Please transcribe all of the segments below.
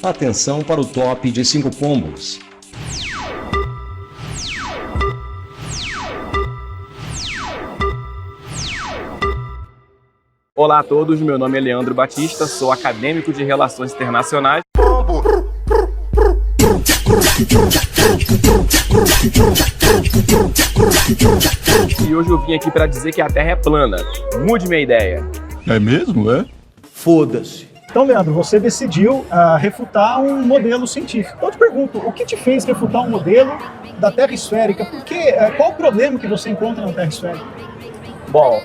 Atenção para o top de 5 combos. Olá a todos, meu nome é Leandro Batista, sou acadêmico de Relações Internacionais. E hoje eu vim aqui para dizer que a Terra é plana. Mude minha ideia. É mesmo, é? Foda-se. Então, Leandro, você decidiu refutar um modelo científico. Então, eu te pergunto, o que te fez refutar um modelo da Terra esférica? Porque, qual o problema que você encontra na Terra esférica? Bom,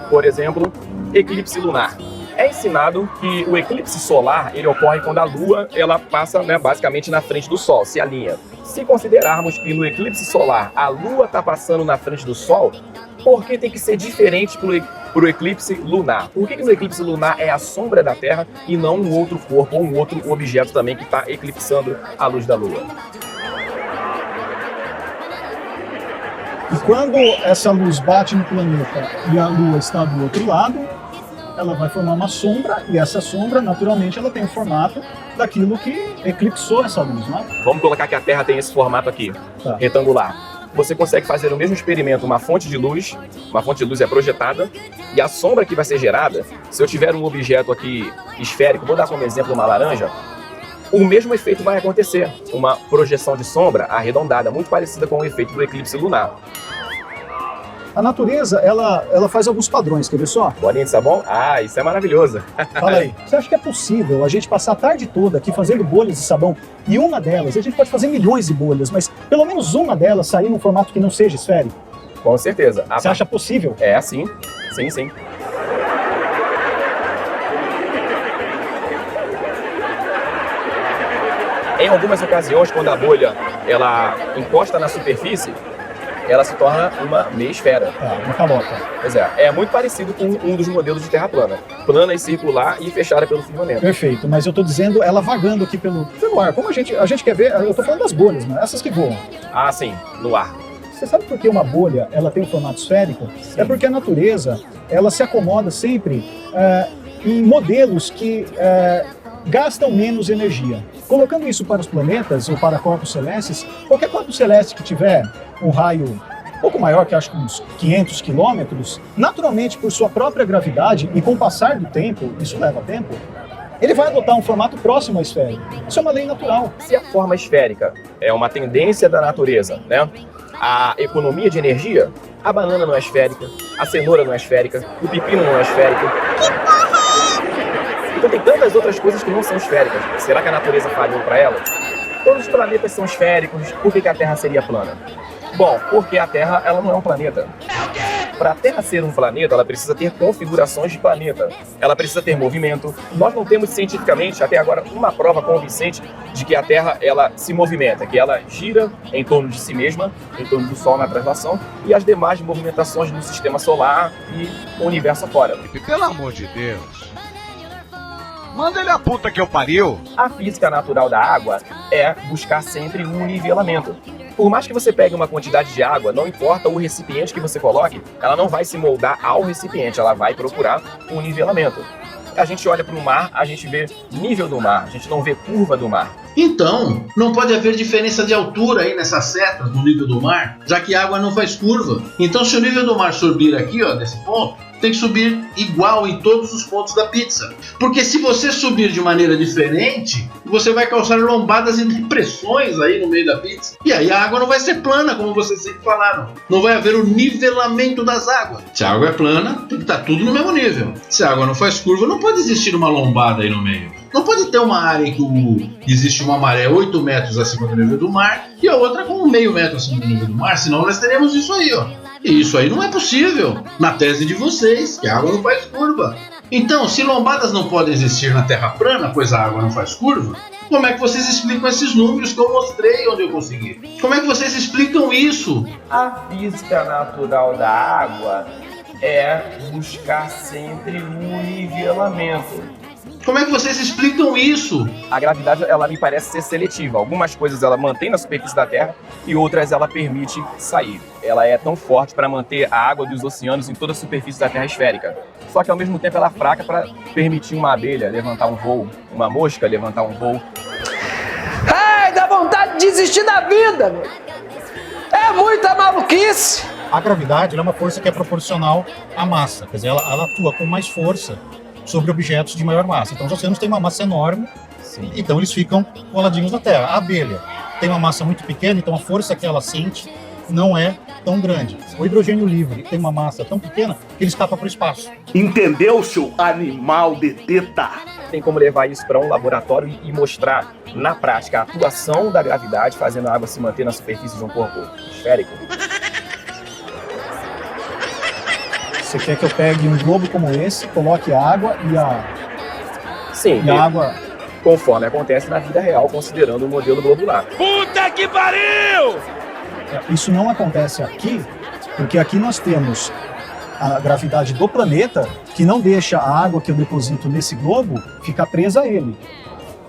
por exemplo, eclipse lunar. É ensinado que o eclipse solar ele ocorre quando a Lua ela passa basicamente na frente do Sol, se alinha. Se considerarmos que no eclipse solar a Lua está passando na frente do Sol, por que tem que ser diferente para o eclipse lunar? Por que no eclipse lunar é a sombra da Terra e não um outro corpo ou um outro objeto também que está eclipsando a luz da Lua? E quando essa luz bate no planeta e a Lua está do outro lado, ela vai formar uma sombra, e essa sombra, naturalmente, ela tem o formato daquilo que eclipsou essa luz, não é? Vamos colocar que a Terra tem esse formato aqui, retangular. Você consegue fazer o mesmo experimento, uma fonte de luz é projetada, e a sombra que vai ser gerada, se eu tiver um objeto aqui esférico, vou dar como exemplo uma laranja, o mesmo efeito vai acontecer, uma projeção de sombra arredondada, muito parecida com o efeito do eclipse lunar. A natureza, ela faz alguns padrões, quer ver só? Bolinha de sabão? Ah, isso é maravilhoso. Fala aí. Você acha que é possível a gente passar a tarde toda aqui fazendo bolhas de sabão e uma delas, a gente pode fazer milhões de bolhas, mas pelo menos uma delas sair num formato que não seja esférico? Com certeza. Você acha possível? É, sim. Sim, sim. Em algumas ocasiões, quando a bolha ela encosta na superfície, ela se torna uma meia esfera. Uma calota. Pois é muito parecido com um dos modelos de Terra plana. Plana e circular e fechada pelo firmamento. Perfeito, mas eu tô dizendo ela vagando aqui pelo ar. Como a gente quer ver, eu tô falando das bolhas, né? Essas que voam. Ah, sim, no ar. Você sabe por que uma bolha ela tem um formato esférico? Sim. É porque a natureza ela se acomoda sempre em modelos que gastam menos energia. Colocando isso para os planetas ou para corpos celestes, qualquer corpo celeste que tiver um raio um pouco maior, que acho que uns 500 quilômetros, naturalmente por sua própria gravidade e com o passar do tempo, isso leva tempo, ele vai adotar um formato próximo à esfera. Isso é uma lei natural. Se a forma esférica é uma tendência da natureza, né? A economia de energia, a banana não é esférica, a cenoura não é esférica, o pepino não é esférico. Então tem tantas outras coisas que não são esféricas. Será que a natureza faria para elas? Todos os planetas são esféricos, por que a Terra seria plana? Bom, porque a Terra ela não é um planeta. Para a Terra ser um planeta, ela precisa ter configurações de planeta. Ela precisa ter movimento. Nós não temos cientificamente, até agora, uma prova convincente de que a Terra ela se movimenta, que ela gira em torno de si mesma, em torno do Sol na translação, e as demais movimentações do Sistema Solar e o universo afora. Pelo amor de Deus. Manda ele a puta que eu pariu! A física natural da água é buscar sempre um nivelamento. Por mais que você pegue uma quantidade de água, não importa o recipiente que você coloque, ela não vai se moldar ao recipiente, ela vai procurar um nivelamento. A gente olha para o mar, a gente vê nível do mar, a gente não vê curva do mar. Então, não pode haver diferença de altura aí nessas setas no nível do mar, já que a água não faz curva. Então, se o nível do mar subir aqui, ó, nesse ponto, tem que subir igual em todos os pontos da pizza. Porque se você subir de maneira diferente, você vai causar lombadas e depressões aí no meio da pizza. E aí a água não vai ser plana, como vocês sempre falaram. Não vai haver o nivelamento das águas. Se a água é plana, tem que estar tudo no mesmo nível. Se a água não faz curva, não pode existir uma lombada aí no meio. Não pode ter uma área em que existe uma maré 8 metros acima do nível do mar e a outra com meio metro acima do nível do mar, senão nós teremos isso aí, ó. E isso aí não é possível, na tese de vocês, que a água não faz curva. Então, se lombadas não podem existir na Terra plana, pois a água não faz curva, como é que vocês explicam esses números que eu mostrei onde eu consegui? Como é que vocês explicam isso? A física natural da água é buscar sempre um nivelamento. Como é que vocês explicam isso? A gravidade, ela me parece ser seletiva. Algumas coisas ela mantém na superfície da Terra e outras ela permite sair. Ela é tão forte para manter a água dos oceanos em toda a superfície da Terra esférica. Só que ao mesmo tempo ela é fraca para permitir uma abelha levantar um voo, uma mosca levantar um voo. Ai, dá vontade de desistir da vida, meu. É muita maluquice. A gravidade ela é uma força que é proporcional à massa, quer dizer, ela atua com mais força sobre objetos de maior massa. Então os oceanos têm uma massa enorme, Sim. então eles ficam coladinhos na Terra. A abelha tem uma massa muito pequena, então a força que ela sente não é tão grande. O hidrogênio livre tem uma massa tão pequena que ele escapa para o espaço. Entendeu, seu animal de teta? Tem como levar isso para um laboratório e mostrar na prática a atuação da gravidade fazendo a água se manter na superfície de um corpo esférico. Você quer que eu pegue um globo como esse, coloque água Sim, e a água... conforme acontece na vida real, considerando o modelo globular. Puta que pariu! Isso não acontece aqui, porque aqui nós temos a gravidade do planeta que não deixa a água que eu deposito nesse globo ficar presa a ele.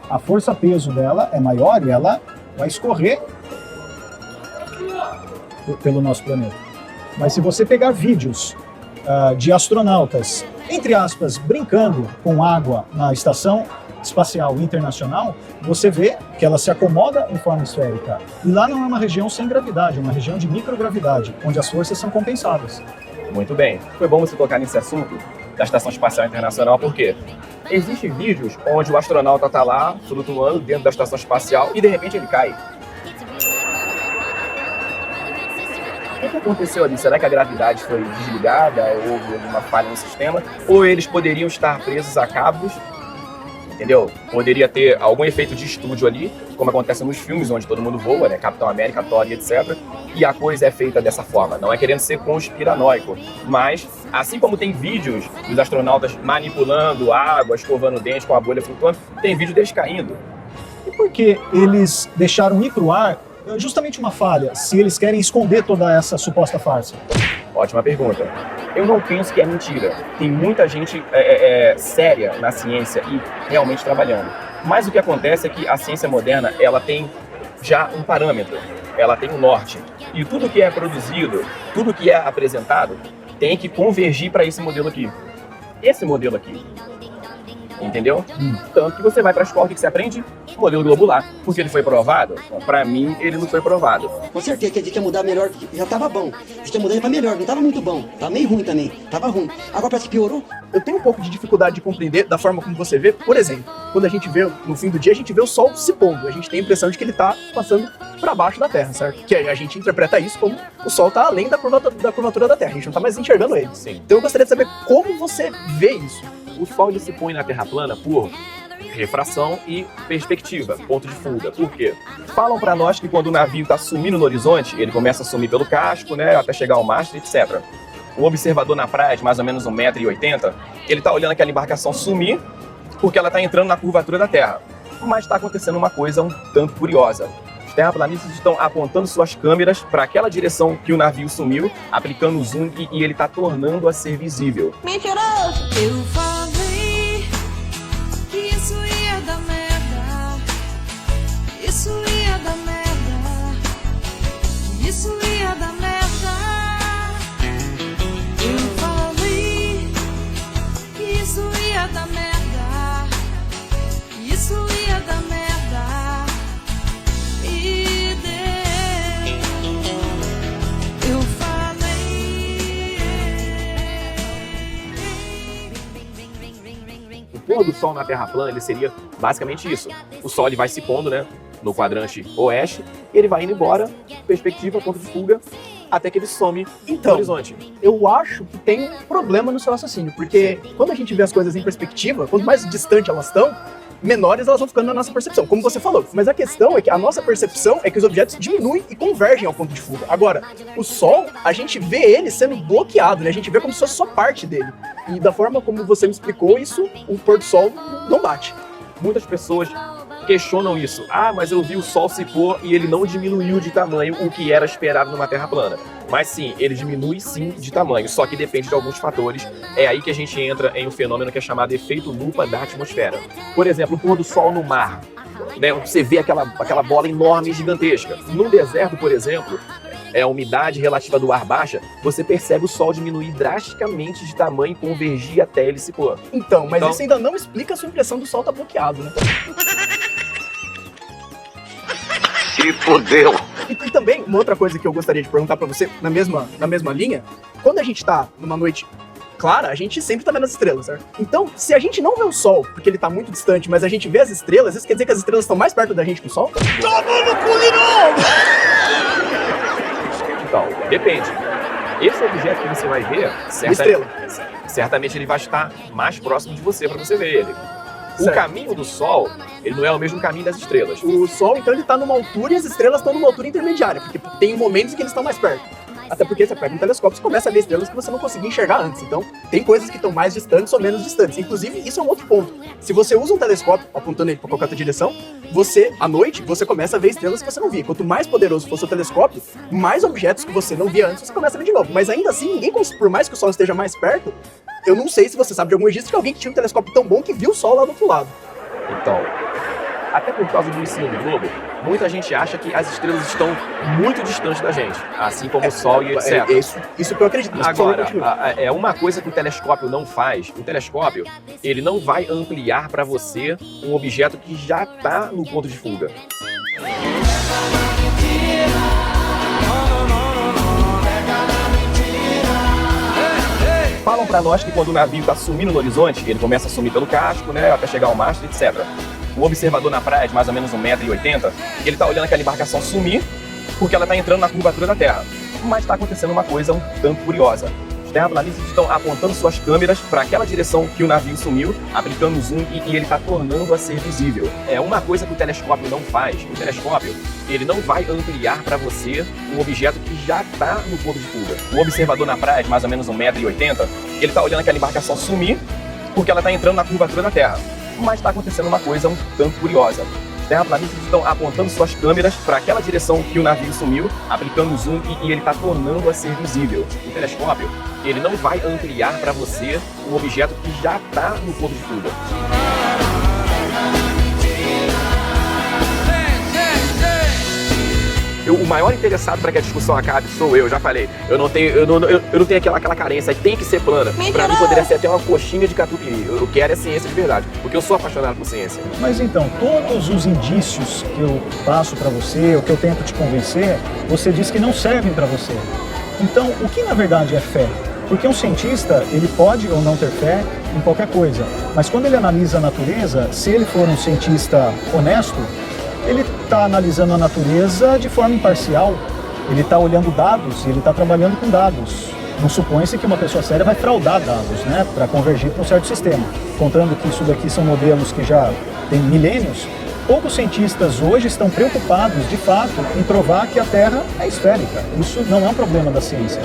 A força-peso dela é maior e ela vai escorrer pelo nosso planeta. Mas se você pegar vídeos de astronautas, entre aspas, brincando com água na Estação Espacial Internacional, você vê que ela se acomoda em forma esférica. E lá não é uma região sem gravidade, é uma região de microgravidade, onde as forças são compensadas. Muito bem. Foi bom você tocar nesse assunto da Estação Espacial Internacional, porque existem vídeos onde o astronauta está lá, flutuando dentro da Estação Espacial e de repente ele cai. O que aconteceu ali? Será que a gravidade foi desligada? Houve alguma falha no sistema? Ou eles poderiam estar presos a cabos? Entendeu? Poderia ter algum efeito de estúdio ali, como acontece nos filmes onde todo mundo voa, né? Capitão América, Thor e etc. E a coisa é feita dessa forma. Não é querendo ser conspiranoico, mas assim como tem vídeos dos astronautas manipulando água, escovando o dente com a bolha flutuando, tem vídeo deles caindo. E por que eles deixaram ir para o ar justamente uma falha, se eles querem esconder toda essa suposta farsa? Ótima pergunta. Eu não penso que é mentira. Tem muita gente séria na ciência e realmente trabalhando. Mas o que acontece é que a ciência moderna, ela tem já um parâmetro, ela tem um norte. E tudo que é produzido, tudo que é apresentado, tem que convergir para esse modelo aqui. Esse modelo aqui. Entendeu? Tanto que você vai para a escola, o que você aprende? O modelo globular. Porque ele foi provado? Para mim, ele não foi provado. Com certeza que a gente ia mudar melhor, já tava bom. A gente ia mudar para melhor, não tava muito bom. Tava meio ruim também, tava ruim. Agora parece que piorou. Eu tenho um pouco de dificuldade de compreender da forma como você vê. Por exemplo, quando a gente vê, no fim do dia, a gente vê o Sol se pondo. A gente tem a impressão de que ele tá passando para baixo da Terra, certo? Que a gente interpreta isso como o Sol tá além da curvatura da Terra. A gente não tá mais enxergando ele. Sim. Então eu gostaria de saber como você vê isso. O Sol ele se põe na Terra plana por refração e perspectiva, ponto de fuga. Por quê? Falam para nós que quando o navio está sumindo no horizonte, ele começa a sumir pelo casco, né, até chegar ao mastro, etc. O observador na praia, de mais ou menos 1,80 m, ele está olhando aquela embarcação sumir porque ela está entrando na curvatura da Terra. Mas está acontecendo uma coisa um tanto curiosa. Os terraplanistas estão apontando suas câmeras para aquela direção que o navio sumiu, aplicando o zoom e ele está tornando a ser visível. Mentiroso! Eu falei que isso ia dar merda. Isso ia dar merda. Isso ia dar merda. Eu falei que isso ia dar merda. Isso ia dar merda. O pôr do Sol na Terra plana, ele seria basicamente isso. O Sol ele vai se pondo, né, no quadrante oeste, e ele vai indo embora, perspectiva, ponto de fuga, até que ele some no horizonte. Eu acho que tem um problema no seu raciocínio, porque quando a gente vê as coisas em perspectiva, quanto mais distante elas estão, menores elas vão ficando na nossa percepção, como você falou. Mas a questão é que a nossa percepção é que os objetos diminuem e convergem ao ponto de fuga. Agora, o Sol, a gente vê ele sendo bloqueado, né? A gente vê como se fosse só parte dele. E da forma como você me explicou isso, o pôr do Sol não bate. Muitas pessoas questionam isso. Ah, mas eu vi o Sol se pôr e ele não diminuiu de tamanho, o que era esperado numa Terra plana. Mas sim, ele diminui sim de tamanho, só que depende de alguns fatores. É aí que a gente entra em um fenômeno que é chamado efeito lupa da atmosfera. Por exemplo, o pôr do Sol no mar. Né, você vê aquela bola enorme e gigantesca. No deserto, por exemplo, a umidade relativa do ar baixa, você percebe o Sol diminuir drasticamente de tamanho e convergir até ele se pôr. Então, mas isso ainda não explica a sua impressão do Sol tá bloqueado, né? Se fodeu. E também, uma outra coisa que eu gostaria de perguntar pra você, na mesma linha, quando a gente tá numa noite clara, a gente sempre tá vendo as estrelas, certo? Então, se a gente não vê o Sol, porque ele tá muito distante, mas a gente vê as estrelas, isso quer dizer que as estrelas estão mais perto da gente que o Sol? Toma no cu de novo! Então, depende. Esse objeto que você vai ver, certamente ele vai estar mais próximo de você para você ver ele. O caminho do Sol, ele não é o mesmo caminho das estrelas. O Sol, então, ele tá numa altura e as estrelas estão numa altura intermediária, porque tem momentos em que eles estão mais perto. Até porque você pega um telescópio e começa a ver estrelas que você não conseguia enxergar antes. Então, tem coisas que estão mais distantes ou menos distantes. Inclusive, isso é um outro ponto. Se você usa um telescópio apontando ele para qualquer outra direção, à noite, você começa a ver estrelas que você não via. Quanto mais poderoso for o seu telescópio, mais objetos que você não via antes, você começa a ver de novo. Mas ainda assim, por mais que o Sol esteja mais perto, eu não sei se você sabe de algum registro de alguém que tinha um telescópio tão bom que viu o Sol lá do outro lado. Então, até por causa do ensino do globo, muita gente acha que as estrelas estão muito distantes da gente, assim como o Sol e etc. Isso que eu acredito. Agora, é uma coisa que o telescópio não faz. O telescópio, ele não vai ampliar para você um objeto que já está no ponto de fuga. Falam para nós que quando o navio está sumindo no horizonte, ele começa a sumir pelo casco, né, até chegar ao mastro, etc. O observador na praia, de mais ou menos 1,80 m, ele está olhando aquela embarcação sumir porque ela está entrando na curvatura da Terra. Mas está acontecendo uma coisa um tanto curiosa. Os terraplanistas estão apontando suas câmeras para aquela direção que o navio sumiu, aplicando zoom e ele está tornando a ser visível. É uma coisa que o telescópio não faz. O telescópio, ele não vai ampliar para você um objeto que já está no ponto de fuga. O observador na praia, de mais ou menos 1,80 m, ele está olhando aquela embarcação sumir porque ela está entrando na curvatura da Terra. Mas está acontecendo uma coisa um tanto curiosa. Os terraplanistas estão apontando suas câmeras para aquela direção que o navio sumiu, aplicando zoom e ele está tornando a ser visível. O telescópio, ele não vai ampliar para você um objeto que já está no ponto de fuga. O maior interessado para que a discussão acabe sou eu, já falei. Eu não tenho aquela carência, tem que ser plana. Para mim poderia ser até uma coxinha de catupiry. Eu quero é ciência de verdade, porque eu sou apaixonado por ciência. Mas então, todos os indícios que eu passo para você, ou que eu tento te convencer, você diz que não servem para você. Então, o que na verdade é fé? Porque um cientista, ele pode ou não ter fé em qualquer coisa, mas quando ele analisa a natureza, se ele for um cientista honesto, ele está analisando a natureza de forma imparcial, ele está olhando dados e ele está trabalhando com dados. Não supõe-se que uma pessoa séria vai fraudar dados, né, para convergir para um certo sistema. Contando que isso daqui são modelos que já têm milênios, poucos cientistas hoje estão preocupados, de fato, em provar que a Terra é esférica. Isso não é um problema da ciência.